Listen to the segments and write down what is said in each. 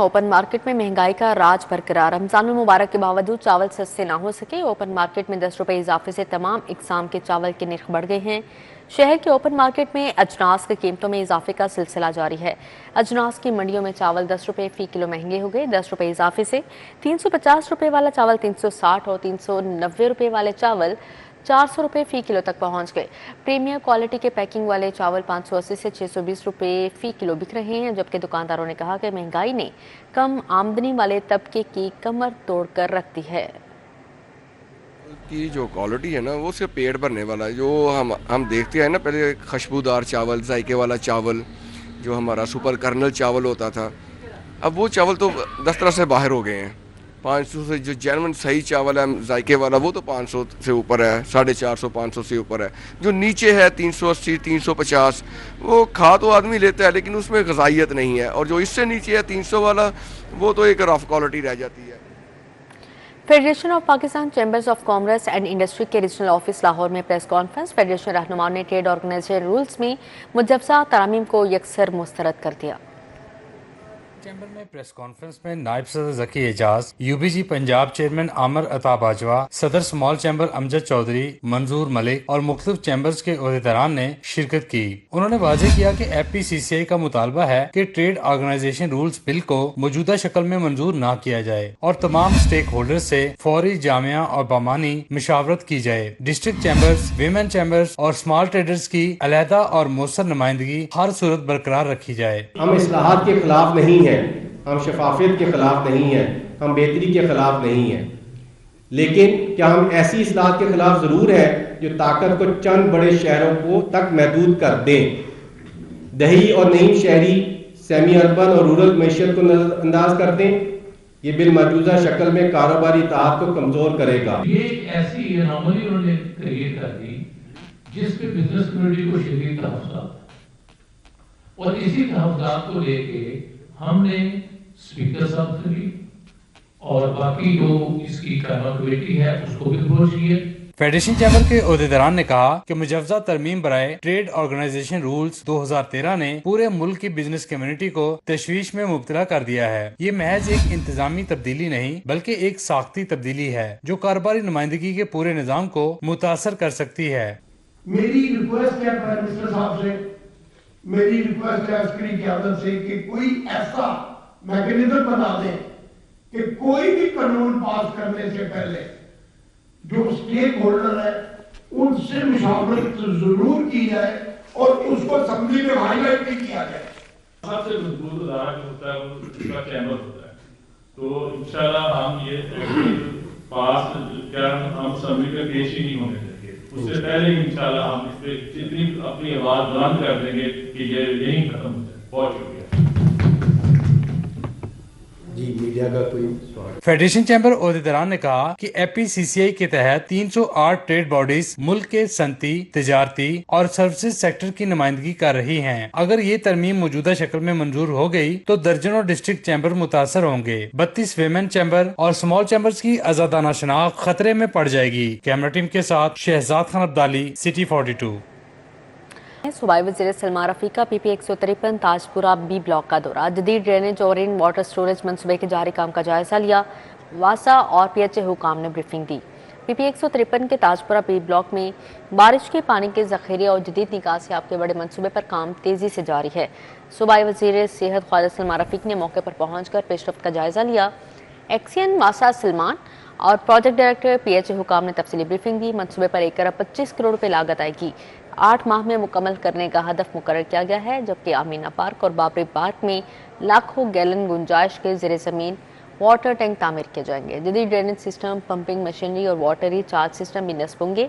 Open market में महंगाई का राज बरकरार। रमजान मुबारक के बावजूद चावल सस्ते ना हो सके। ओपन मार्केट में 10 रुपए इजाफे से तमाम इकसाम के चावल के निर्ख बढ़ गए हैं। शहर के ओपन मार्केट में अजनास की कीमतों में इजाफे का सिलसिला जारी है। अजनास की मंडियों में चावल 10 रुपए फी किलो महंगे हो गए। 10 रुपए इजाफे से 350 रुपए वाला चावल 360 और 390 रुपए वाले चावल 400 रुपए फी किलो तक पहुंच गए। प्रीमियर क्वालिटी के पैकिंग वाले चावल 580 से 620 रुपए फी किलो बिक रहे हैं, जबकि दुकानदारों ने कहा कि महंगाई ने कम आमदनी वाले तबके की कमर तोड़कर रख दी है। की जो क्वालिटी है ना वो सिर्फ पेट भरने वाला है। जो हम देखते हैं ना, पहले खुशबूदार चावल, जायके वाला चावल, जो हमारा सुपर कर्नल चावल होता था, अब वो चावल तो 10 तरह से बाहर हो गए हैं। 500 से जो जेन्युइन सही चावल है जायके वाला, वो तो 500 से ऊपर है, 450 500 से ऊपर है। जो नीचे है 380 350, वो खा तो आदमी लेता है लेकिन उसमें ग़िज़ाइयत नहीं है। और जो इससे नीचे है 300 वाला, वो तो एक रफ क्वालिटी रह जाती है। Federation of Pakistan chambers of commerce and industry के रीजनल ऑफिस लाहौर में प्रेस कॉन्फ्रेंस। फेडरेशन रहनुमाओं ने ट्रेड ऑर्गेनाइजेशन रूल्स में मुजवजा तरामीम को यकसर मुस्तरद कर दिया। चैम्बर में प्रेस कॉन्फ्रेंस में नायब सदर जकी एजाज, यूबीजी पंजाब चेयरमैन आमर अता बाजवा, सदर स्मॉल चैम्बर अमजद चौधरी, मंजूर मलिक और मुख्तलिफ चैम्बर्स के ओहदेदारान ने शिरकत की। उन्होंने वाजे किया कि FPCCI का मुतालबा है कि ट्रेड ऑर्गेनाइजेशन रूल्स बिल को मौजूदा शक्ल में मंजूर न किया जाए और तमाम स्टेक होल्डर्स से फौरी जामिया और बामानी मुशावरत की जाए। डिस्ट्रिक्ट चैम्बर्स, वीमेन चैम्बर्स और स्मॉल ट्रेडर्स की अलहदा और मौसर नुमाइंदगी हर सूरत बरकरार रखी जाए। हम इस्लाहात के खिलाफ नहीं है, हम शफाफियत के खिलाफ नहीं है, हम बेहतरी के खिलाफ नहीं है, लेकिन क्या हम ऐसी इस्लाहात के खिलाफ जरूर है जो ताकत को चंद बड़े शहरों को तक महदूद कर दें, दही और नई शहरी, सेमी अर्बन और रूरल मैशियत को नजरअंदाज कर दें। ये बिल मौजूदा शक्ल में कारोबारी इत्तेहाद को कमजोर करेगा। ये एक ऐसी एनोमली उन्होंने क्रिएट कर दी जिसपे बिजनेस कम्युनिटी को शदीद तहफ़्फ़ुज़ात, और इसी तहफ़्फ़ुज़ात को लेके हमने स्पीकर साहब से भी और बाकी जो इसकी कमेटी है उसको भी अप्रोच किए। फेडरेशन चैम्बर के ओहदेदारान ने कहा कि मुजवजा तरमीम बराए ट्रेड ऑर्गेनाइजेशन रूल्स 2013 ने पूरे मुल्क की बिजनेस कम्युनिटी को तशवीश में मुब्तला कर दिया है। ये महज एक इंतजामी तब्दीली नहीं बल्कि एक साख्ती तब्दीली है जो कारोबारी नुमाइंदगी के पूरे निज़ाम को मुतासर कर सकती है। मेरी रिक्वेस्ट है प्राइम मिनिस्टर साहब से, मेरी रिक्वेस्ट है अस्करी क़यादत से कि कोई ऐसा मैकेनिज्म बना दें कि कोई भी कानून पास करने से पहले जो स्टेक होल्डर है उनसे मुशावरत जरूर की जाए और उसको असेंबली में हाईलाइट भी किया जाए। सबसे मजबूत अदारा जो होता है वो उसका चैम्बर होता है, तो इंशाल्लाह हम ये पास क्या हम असेंबली में पेश ही नहीं होने देंगे। उससे पहले इंशाल्लाह हम इस पे जितनी अपनी आवाज बुलंद कर देंगे कि ये यही खत्म हो जाए। बहुत शुक्रिया। मीडिया का कोई फेडरेशन चैम्बर ओहदेदारान ने कहा कि FPCCI के तहत 308 ट्रेड बॉडीज मुल्क के सनती, तिजारती और सर्विसेज सेक्टर की नुमाइंदगी कर रही हैं। अगर ये तरमीम मौजूदा शक्ल में मंजूर हो गई तो दर्जनों डिस्ट्रिक्ट चैम्बर मुतासर होंगे। 32 वीमेन चैम्बर और स्मॉल चैम्बर्स की आजादाना शनाख्त खतरे में पड़ जाएगी। कैमरा टीम के साथ शहजाद खान अब्दाली, सिटी 42। सूबाई वज़ीर सलमा रफ़ीक का PP 153 ताजपुरा B ब्लॉक का दौरा। जदीद ड्रेनेज और रेन वाटर स्टोरेज मनसूबे के जारी काम का जायजा लिया। वासा और PHA हुकाम ने ब्रीफिंग दी। PP 153 के ताजपुरा B ब्लॉक में बारिश के पानी के जखीरे और जदीद निकासियाब के बड़े मनसूबे पर काम तेजी से जारी है। सूबाई वज़ीर सेहत ख्वाजा सलमा रफ़ीक ने मौके पर पहुंचकर पेशरफ्त का जायजा लिया। एक्सियन वासा सलमान और प्रोजेक्ट डायरेक्टर PHA हुकाम ने तफसीली ब्रीफिंग दी। मनसूबे पर 1 अरब 25 करोड़ रुपए लागत आएगी। 8 माह में मुकम्मल करने का हदफ मुकर्रर किया गया है, जबकि आमीना पार्क और बाबरी पार्क में लाखों गैलन गुंजाइश के ज़ेरे ज़मीन वाटर टैंक तामीर किए जाएंगे। जदीद ड्रेनेज सिस्टम, पंपिंग मशीनरी और वाटर रिचार्ज सिस्टम भी नस्ब होंगे।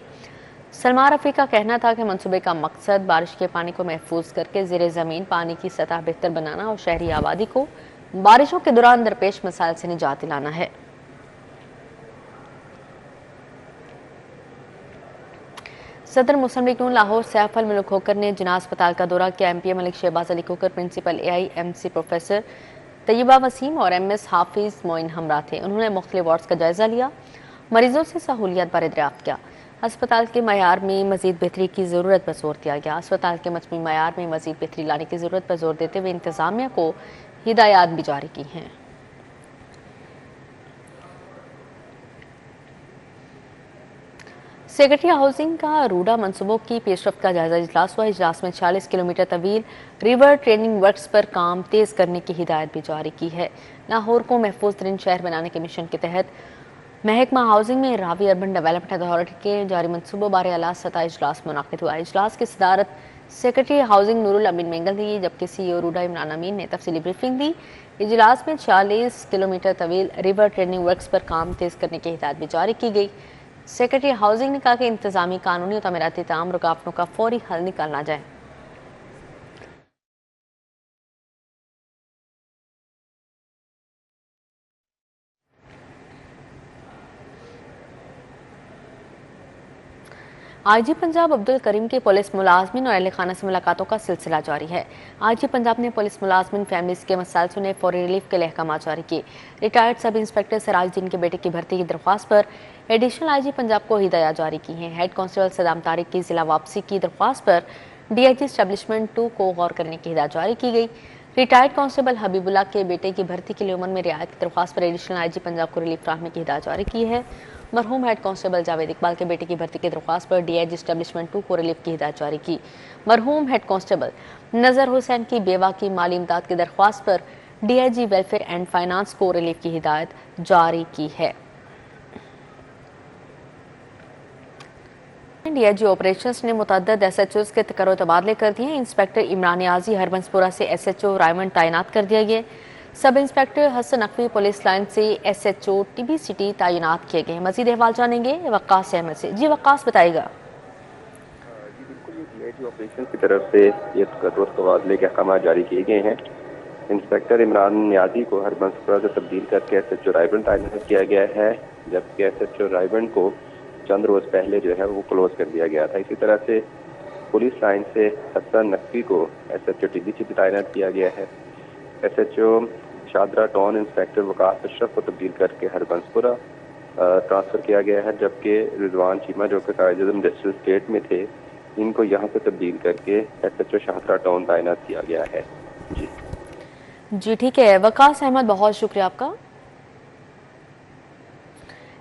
सलमा रफ़ी का कहना था कि मनसूबे का मकसद बारिश के पानी को महफूज करके ज़ेरे ज़मीन पानी की सतह बेहतर बनाना और शहरी आबादी को बारिशों के दौरान दरपेश मसाइल से निजात दिलाना है। सदर मुस्लिम लीग नून लाहौर सैफ अल मुल्क खोकर ने जिना अस्पताल का दौरा किया। MP Malik Shahbaz Ali Khokhar, principal AIMC professor Tayyaba Waseem और MS हाफिज मोइन हमरा थे। उन्होंने मुख्तलिफ वार्ड्स का जायजा लिया, मरीजों से सहूलियत बारे दरियाफ्त किया। अस्पताल के मयार में मजीद बेहतरी की ज़रूरत पर जोर दिया गया। अस्पताल के मजमूई मयार में मजीद बेहतरी लाने की ज़रूरत पर जोर देते हुए इंतजामिया को हिदायत भी जारी की हैं। सेक्रेटरी हाउसिंग का रूडा मंसूबों की पेशरफ्त का जायजा इजलास हुआ। इजलास में 40 किलोमीटर तवील रिवर ट्रेनिंग वर्क्स पर काम तेज करने की हिदायत भी जारी की है। लाहौर को महफूज तरीन शहर बनाने के मिशन के तहत महकमा हाउसिंग में रावी अर्बन डेवलपमेंट अथॉरिटी के जारी मंसूबों बारे आला सतह इजलास मुनाकिद हुआ। इजलास की सदारत सेक्रेटरी हाउसिंग नूरुल अमीन मेंगल दी, जबकि CEO रूडा इमरान अमीन ने तफसीली ब्रीफिंग दी। इजलास में 40 किलोमीटर तवील रिवर ट्रेनिंग वर्क्स पर काम तेज करने की हिदायत भी जारी की गई। सेक्रेटरी हाउसिंग ने कहा कि इंतजामी कानूनी और तमीराती तमाम रुकावटों का फौरी हल निकालना जाए। IG पंजाब अब्दुल करीम के पुलिस मुलाजमिन और अहल खाना से मुलाकातों का सिलसिला जारी है। IG पंजाब ने पुलिस मुलाजमिन फैमिलीज के मसाइल सुने, फौरी रिलीफ के लिए अहकाम जारी किए। रिटायर्ड सब इंस्पेक्टर सिराजुद्दीन के बेटे की भर्ती की दरख्वास्त पर एडिशनल IG पंजाब को हिदायत जारी की हैं। हेड कांस्टेबल सदाम तारिक की जिला वापसी की दरख्वास्त पर DIG एस्टेब्लिशमेंट 2 को गौर करने की हिदायत जारी की गई। रिटायर्ड कांस्टेबल हबीबुल्लाह के बेटे की भर्ती की उम्र में रियायत की दरख्वास्त पर एडिशनल IG पंजाब को रिलीफ फराहमी की हिदायत जारी की है। मरहूम हेड कांस्टेबल जावेद इकबाल के बेटे की भर्ती की दरख्वास्त पर DIG एस्टेब्लिशमेंट 2 को रिलीफ की हिदायत जारी की। मरहूम हेड कांस्टेबल नजर हुसैन की बेवा की माली इमदाद की दरख्वास्त पर DIG वेलफेयर एंड फाइनेंस को रिलीफ की हिदायत जारी की है। DIG ऑपरेशंस ने मुतअद्दिद SHOs के तकर्रो तबादले कर दिए। इंस्पेक्टर इमरान नियाजी हरबंसपुरा से SHO रायमंड तैनात कर दिया गया। Sub inspector Hasan Naqvi police line से SHO TBCT तैनात किए गए। मजीद अहवाल जानेंगे वक्कास अहमद से। जी वक्कास, बताइएगा। जी बिल्कुल, ये DIG ऑपरेशन की तरफ से ये तकर्रो तबादले के अहकाम जारी किए गए हैं। इंस्पेक्टर इमरान नियाजी को हरबंसपुरा से तब्दील करके SHO रायमंड तैनात किया गया है, जबकि SHO रायमंड को चंद रोज पहले जो है वो क्लोज कर दिया गया था। इसी तरह से पुलिस लाइन से हसन नकवी को SHO TBCT तैनात किया गया है। SHO Shahdara town inspector Waqas Ashraf को तब्दील करके हरबंसपुरा ट्रांसफ़र किया गया है, जबकि रिजवान चीमा जो कि कायद-ए-आज़म डिस्ट्रिक्ट स्टेट में थे, इनको यहाँ से तब्दील करके SHO शादरा टाउन तैनात किया गया है। जी ठीक है वकास अहमद, बहुत शुक्रिया आपका।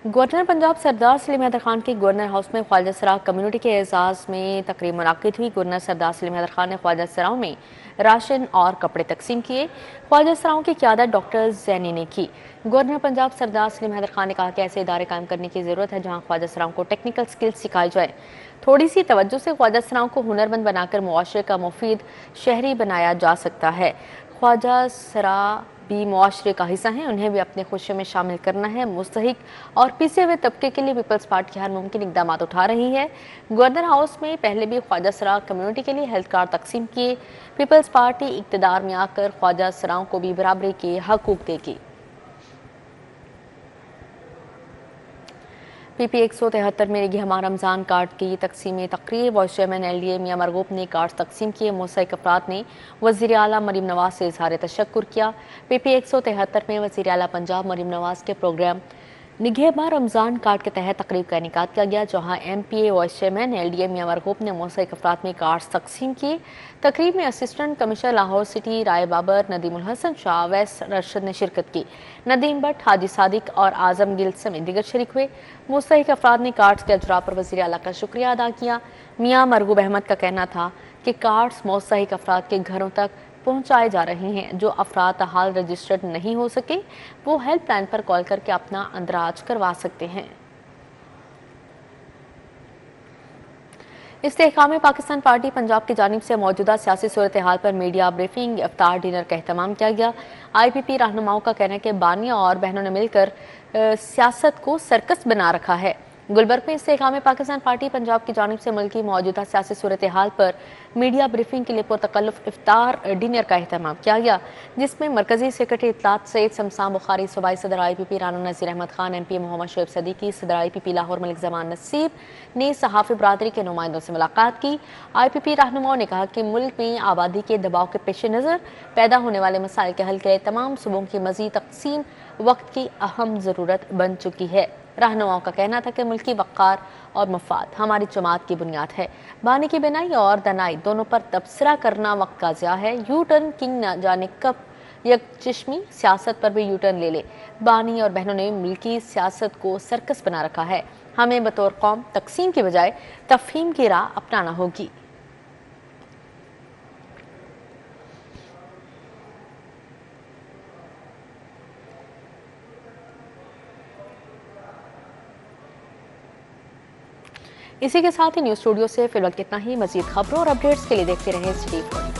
गवर्नर पंजाब सरदार सलीम हैदर खान की गवर्नर हाउस में ख्वाजा सराव कम्युनिटी के एजाज़ में तकरीब मुनाकिद हुई। गवर्नर सरदार सलीम हैदर खान ने ख्वाजा सराव में राशन और कपड़े तकसीम किए। ख्वाजा सराव की क़यादत डॉक्टर जैनी ने की। गवर्नर पंजाब सरदार सलीम हैदर खान ने कहा कि ऐसे इदारे कायम करने की ज़रूरत है जहाँ ख्वाजा सराव को टेक्निकल स्किल्स सिखाई जाए। थोड़ी सी तवज्जो से ख्वाजा सराव को हुनरमंद बनाकर मुआशरे का मुफीद शहरी बनाया जा सकता है। ख्वाजा सराव भी मुआशरे का हिस्सा हैं, उन्हें भी अपने खुशियों में शामिल करना है। मुस्तहिक और पिछे हुए तबके के लिए पीपल्स पार्टी हर मुमकिन इकदाम उठा रही है। गवर्नर हाउस में पहले भी ख्वाजा सराव कम्युनिटी के लिए हेल्थ कार्ड तकसीम किए। पीपल्स पार्टी इक़्तिदार में आकर ख्वाजा सराव को भी बराबरी के हकूक देगी। PP 173 में रहमा रमज़ान कार्ड की तकसीमी तकरीर। वाइस चेयरमैन LDA मियां मरगूब ने कार्ड तकसीम किए। मुस्तहिक अफराद ने वज़ीर आला मरीम नवाज से इजहार तशक्कुर किया। PP 173 में वज़ीर आला पंजाब मरीम नवाज के प्रोग्राम निगहबा रमज़ान कार्ड के तहत तकरीब का इनेकाद किया गया, जहाँ MPA वाइस चेयरमैन LDA मियां मरगूब ने मुस्तहिक अफराद में कार्ड तकसीम किए। तकरीब में असिस्टेंट कमिश्नर लाहौर सिटी राय बाबर, नदीमुल हसन शाह, वैस रशद ने शिरकत की। नदीम भट्ट, हाजी सादिक और आजम गिल समेत दीगर शरीक हुए। मुस्तहिक अफराद ने कार्ड्स के अजरा पर वज़ीर आला का शुक्रिया अदा किया। मियां मरगूब अहमद का कहना था कि कार्ड्स मुस्तहिक अफराद के घरों तक पहुंचाए जा रहे हैं। जो अफराद हाल रजिस्टर्ड नहीं हो सके वो हेल्पलाइन पर कॉल करके अपना अंदराज करवा सकते हैं। इस्तेहकाम पाकिस्तान पार्टी पंजाब की जानिब से मौजूदा सियासी सूरत हाल पर मीडिया ब्रीफिंग, इफ्तार डिनर का एहतमाम किया गया। IPP रहनुमाओं का कहना है कि बानिया और बहनों ने मिलकर सियासत को सर्कस बना रखा है। गुलबर्ग में इस्तेहकाम पाकिस्तान पार्टी पंजाब की जानिब से मुल्क की मौजूदा सियासी सूरत हाल पर मीडिया ब्रीफिंग के लिए पुरतकल्लुफ इफ्तार डिनर का एहतमाम किया गया, जिसमें मरकजी सेक्रेटरी इत्तलात सैयद शमशान बुखारी, सूबाई सदर IPP राना नज़ीर अहमद खान, MP मोहम्मद शोएब सदीकी, सदर IPP लाहौर मलिक जमान नसीब ने सहाफ़ी बरादरी के नुमाइंदों से मुलाकात की। IPP रहनुमाओं ने कहा कि मुल्क में आबादी के दबाव के पेश नज़र पैदा होने वाले मसाइल के हल के लिए तमाम सूबों की मज़ीद तक़सीम वक्त की अहम ज़रूरत बन चुकी है। रहनुमाओं का कहना था कि मुल्की वक़ार और मफाद हमारी जमात की बुनियाद है। बानी की बिनाई और दनाई दोनों पर तबसरा करना वक्त का ज़िया है। यू टर्न किंग न जाने कब यकचिश्मी सियासत पर भी यूटर्न ले ले। बानी और बहनों ने मुल्की सियासत को सर्कस बना रखा है। हमें बतौर कौम तकसीम की बजाय तफहीम की राह अपनाना होगी। इसी के साथ ही न्यूज स्टूडियो से फिलहाल इतना ही। मजीद खबरों और अपडेट्स के लिए देखते रहें सिटी 24।